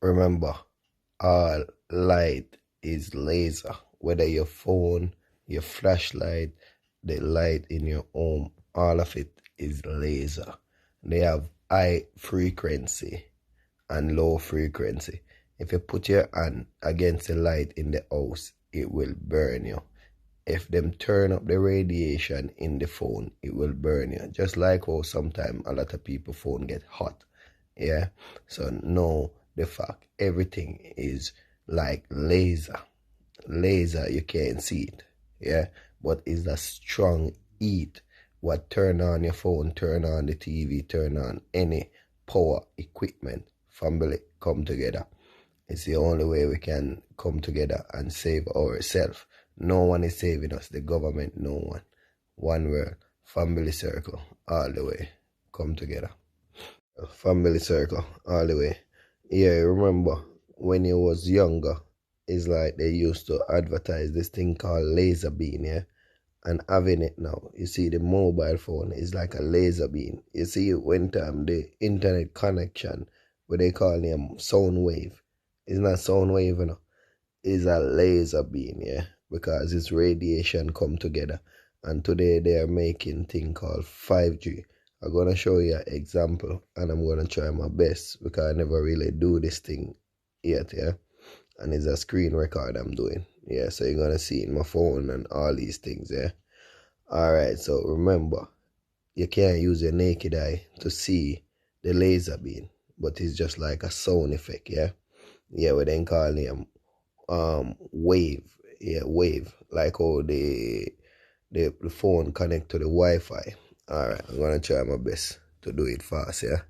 Remember, all light is laser. Whether your phone, your flashlight, the light in your home, all of it is laser. They have high frequency and low frequency. If you put your hand against the light in the house, it will burn you. If them turn up the radiation in the phone, it will burn you. Just like how sometimes a lot of people phone get hot. Yeah. So know the fact everything is like laser. Laser, you can't see it. Yeah. But it's a strong heat. What turn on your phone, turn on the TV, turn on any power equipment. Family come together. It's the only way we can come together and save ourselves. No one is saving us. The government, no one. One world, family circle, all the way. Come together. Family circle, all the way. Yeah, remember when you was younger, it's like they used to advertise this thing called laser beam, yeah? And having it now, you see the mobile phone is like a laser beam. You see when the internet connection, what they call them sound wave. It's not sound wave, you know. It's a laser beam, yeah. Because it's radiation come together. And today they are making thing called 5G. I'm gonna show you an example and I'm gonna try my best because I never really do this thing yet, yeah. And it's a screen record I'm doing. Yeah, so you're gonna see it in my phone and all these things, yeah. Alright, so remember, you can't use your naked eye to see the laser beam, but it's just like a sound effect, yeah. Yeah, we then call them wave. Yeah, wave. Like how the phone connect to the Wi-Fi. Alright, I'm gonna try my best to do it fast, yeah.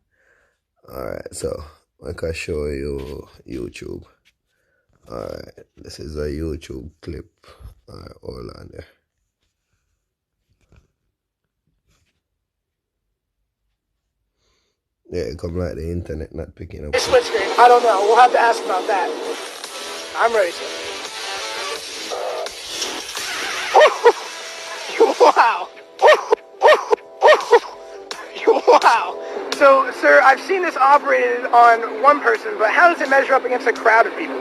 Alright, so I can show you YouTube. Alright, this is a YouTube clip. Alright, hold on there. Yeah, it come like the internet not picking up. Split screen. I don't know. We'll have to ask about that. I'm ready, sir. Wow. Wow. So, sir, I've seen this operated on one person, but how does it measure up against a crowd of people?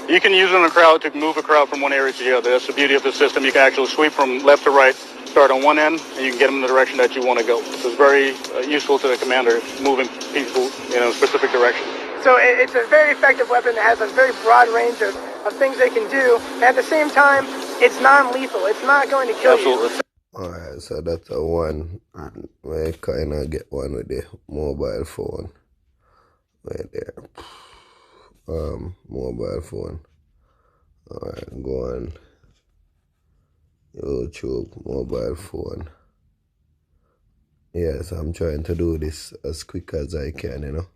You can use it in a crowd to move a crowd from one area to the other. That's the beauty of the system. You can actually sweep from left to right, start on one end, and you can get them in the direction that you want to go. So it's very useful to the commander, moving people in a specific direction. So it's a very effective weapon that has a very broad range of things they can do. And at the same time, it's non-lethal. It's not going to kill you. Alright, so that's a one where I kind of get one with the mobile phone. Right there. Mobile phone. Alright, go on YouTube, mobile phone. Yes, I'm trying to do this as quick as I can, you know.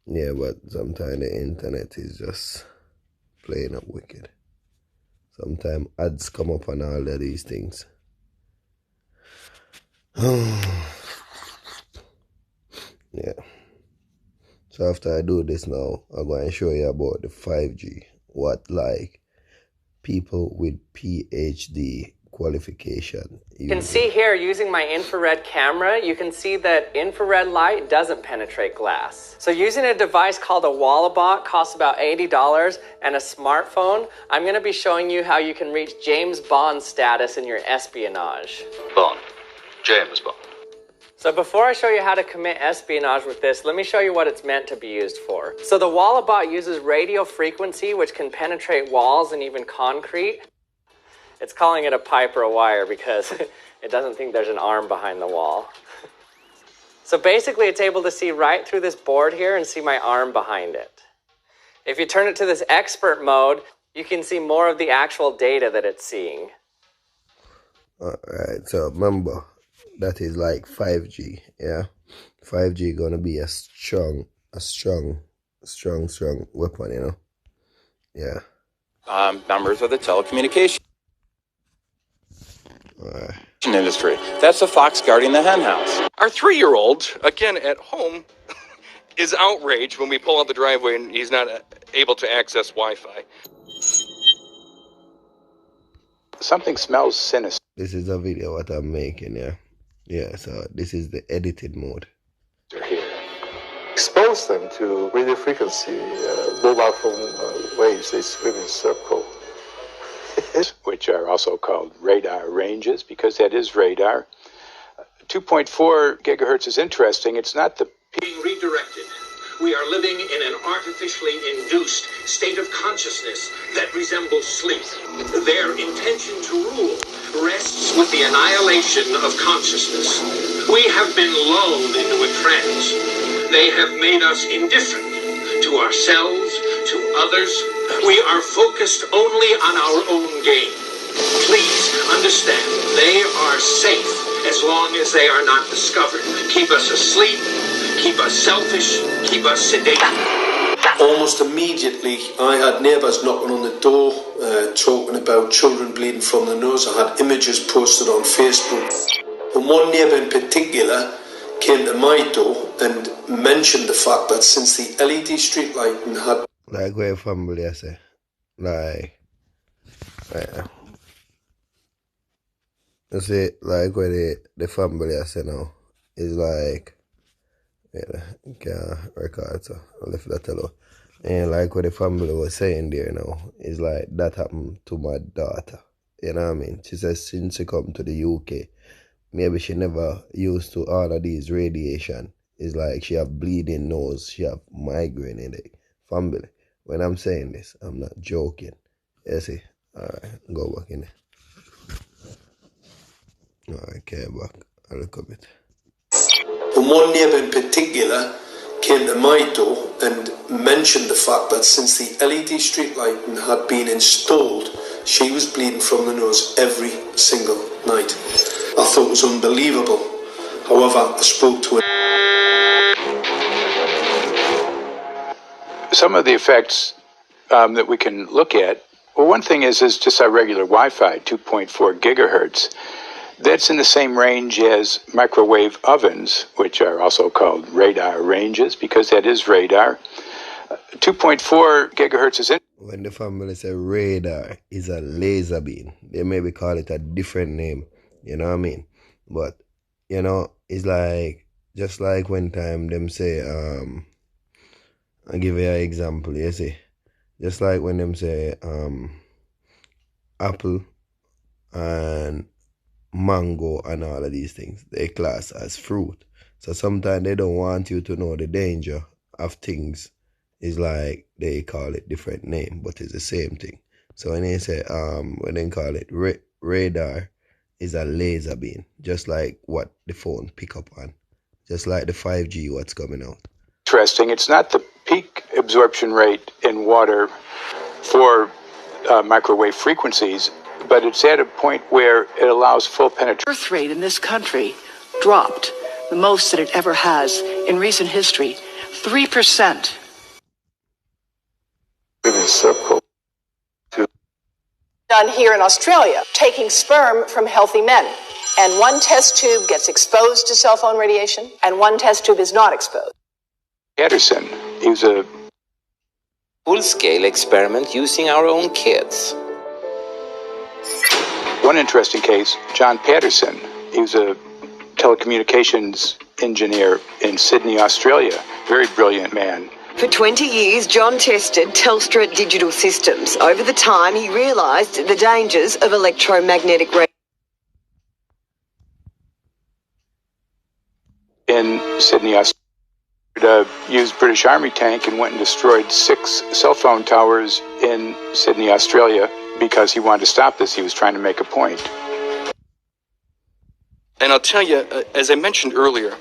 Yeah, but sometimes the internet is just playing up wicked. Sometimes ads come up on all of these things. Yeah. So after I do this now, I'm going to show you about the 5G. What like people with PhD qualification. You can see here, using my infrared camera, you can see that infrared light doesn't penetrate glass. So using a device called a Wallabot, costs about $80, and a smartphone, I'm going to be showing you how you can reach James Bond status in your espionage. Bond. James Bond. So before I show you how to commit espionage with this, let me show you what it's meant to be used for. So the Wallabot uses radio frequency, which can penetrate walls and even concrete. It's calling it a pipe or a wire because it doesn't think there's an arm behind the wall. So basically it's able to see right through this board here and see my arm behind it. If you turn it to this expert mode, you can see more of the actual data that it's seeing. Alright, so remember, that is like 5G, yeah? 5G gonna be a strong weapon, you know? Yeah. Members of the telecommunication industry. That's the fox guarding the hen house. Our 3-year-old, again at home, is outraged when we pull out the driveway and he's not able to access Wi-Fi. Something smells sinister. This is a video what I'm making, yeah? Yeah, so this is the edited mode. Here. expose them to radio frequency mobile phone waves, they swim in circle. Which are also called radar ranges, because that is radar. 2.4 gigahertz is interesting. It's not the being redirected. We are living in an artificially induced state of consciousness that resembles sleep. Their intention to rule rests with the annihilation of consciousness. We have been lulled into a trance. They have made us indifferent to ourselves, to others. We are focused only on our own gain. Please understand, they are safe as long as they are not discovered. Keep us asleep, keep us selfish, keep us sedated. Almost immediately, I had neighbours knocking on the door, talking about children bleeding from the nose. I had images posted on Facebook. And one neighbour in particular came to my door and mentioned the fact that since the LED street lighting had... Like where family I say, you see, like where the family I say now is like, yeah, can't record, so I left that alone. And like what the family was saying there now, is like that happened to my daughter. You know what I mean? She says since she come to the UK, maybe she never used to all of these radiation. It's like she have bleeding nose, she have migraine in the family. When I'm saying this, I'm not joking. You see? Alright, go back in there. Alright, came back a little bit. And one neighbour in particular came to my door and mentioned the fact that since the LED street lighting had been installed, she was bleeding from the nose every single night. I thought it was unbelievable. However, I spoke to her. Some of the effects that we can look at, well, one thing is just our regular Wi-Fi, 2.4 gigahertz. That's in the same range as microwave ovens, which are also called radar ranges, because that is radar. 2.4 gigahertz is in. When the family say radar is a laser beam, they maybe call it a different name, you know what I mean? But, you know, it's like, just like one time them say, I'll give you an example, you see. Just like when them say apple and mango and all of these things, they class as fruit. So sometimes they don't want you to know the danger of things. It's like they call it different name, but it's the same thing. So when they say when they call it radar, is a laser beam, just like what the phone pick up on, just like the 5G what's coming out. Interesting. It's not the peak absorption rate in water for microwave frequencies, but it's at a point where it allows full penetration. Birth rate in this country dropped the most that it ever has in recent history, 3%. In a circle. Done here in Australia, taking sperm from healthy men. And one test tube gets exposed to cell phone radiation, and one test tube is not exposed. Patterson, he was a full-scale experiment using our own kids. One interesting case, John Patterson, he was a telecommunications engineer in Sydney, Australia. Very brilliant man. For 20 years, John tested Telstra digital systems. Over the time, he realised the dangers of electromagnetic radiation. In Sydney, Australia, used British Army tank and went and destroyed 6 cell phone towers in Sydney, Australia, because he wanted to stop this. He was trying to make a point. And I'll tell you, as I mentioned earlier,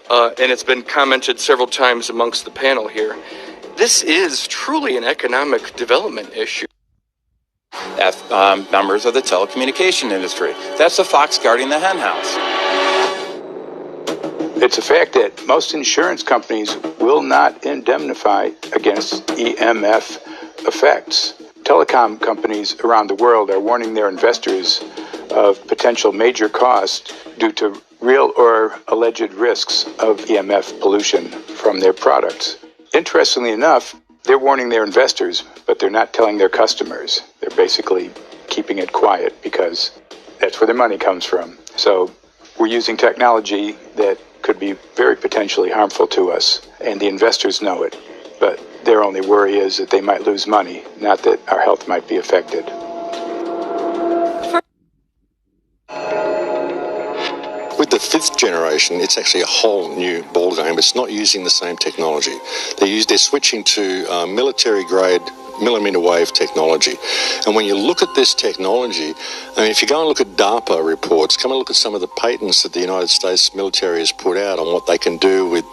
and it's been commented several times amongst the panel here, this is truly an economic development issue. Members of the telecommunication industry. That's the fox guarding the hen house. It's a fact that most insurance companies will not indemnify against EMF effects. Telecom companies around the world are warning their investors of potential major costs due to real or alleged risks of EMF pollution from their products. Interestingly enough, they're warning their investors, but they're not telling their customers. They're basically keeping it quiet because that's where their money comes from. So we're using technology that could be very potentially harmful to us, and the investors know it. But their only worry is that they might lose money, not that our health might be affected. With the 5th generation, it's actually a whole new ballgame. It's not using the same technology. They're switching to military-grade millimeter wave technology. And when you look at this technology, I mean, if you go and look at DARPA reports, come and look at some of the patents that the United States military has put out on what they can do with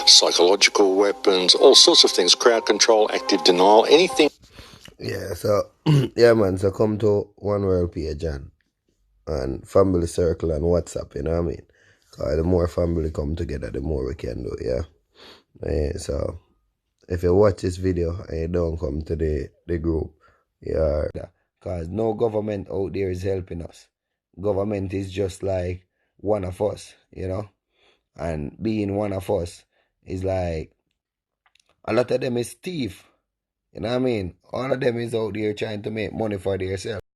psychological weapons, all sorts of things, crowd control, active denial, anything. Yeah, so, yeah, man, so come to One World page and Family Circle and WhatsApp, you know what I mean? Because the more family come together, the more we can do, yeah? So, if you watch this video and you don't come to the group, because no government out there is helping us. Government is just like one of us, you know? And being one of us is like, a lot of them is thief, you know what I mean? All of them is out there trying to make money for themselves.